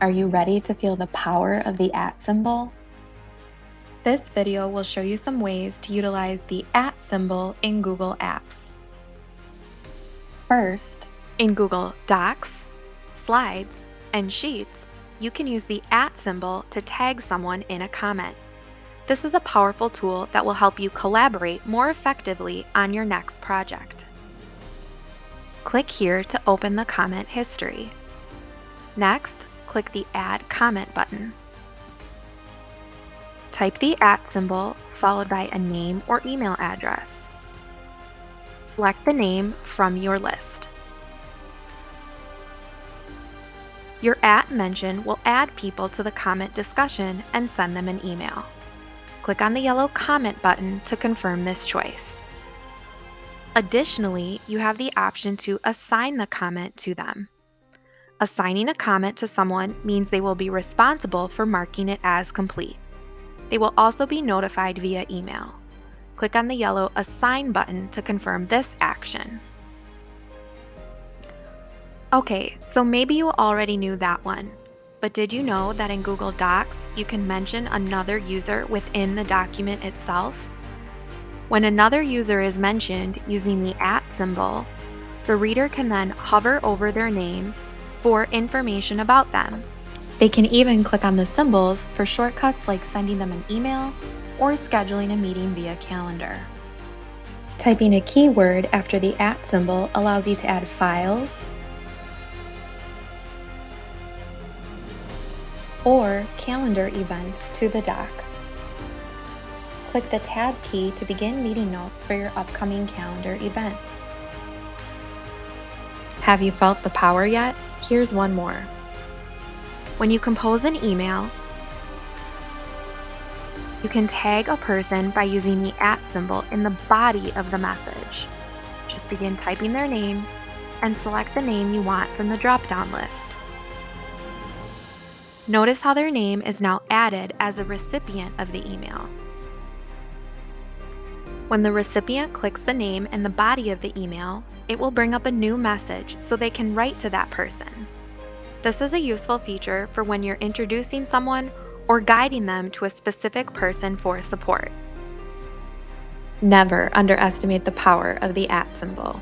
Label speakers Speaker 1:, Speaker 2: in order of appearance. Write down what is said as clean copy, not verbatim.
Speaker 1: Are you ready to feel the power of the @ symbol? This video will show you some ways to utilize the @ symbol in Google Apps. First, in Google Docs, Slides, and Sheets, you can use the @ symbol to tag someone in a comment. This is a powerful tool that will help you collaborate more effectively on your next project. Click here to open the comment history. Next, click the Add Comment button. Type the @ symbol followed by a name or email address. Select the name from your list. Your @ mention will add people to the comment discussion and send them an email. Click on the yellow comment button to confirm this choice. Additionally, you have the option to assign the comment to them. Assigning a comment to someone means they will be responsible for marking it as complete. They will also be notified via email. Click on the yellow Assign button to confirm this action. Okay, so maybe you already knew that one, but did you know that in Google Docs, you can mention another user within the document itself? When another user is mentioned using the @ symbol, the reader can then hover over their name for information about them. They can even click on the symbols for shortcuts like sending them an email or scheduling a meeting via calendar. Typing a keyword after the @ symbol allows you to add files or calendar events to the doc. Click the Tab key to begin meeting notes for your upcoming calendar event. Have you felt the power yet? Here's one more. When you compose an email, you can tag a person by using the @ symbol in the body of the message. Just begin typing their name and select the name you want from the drop-down list. Notice how their name is now added as a recipient of the email. When the recipient clicks the name in the body of the email, it will bring up a new message so they can write to that person. This is a useful feature for when you're introducing someone or guiding them to a specific person for support. Never underestimate the power of the @ symbol.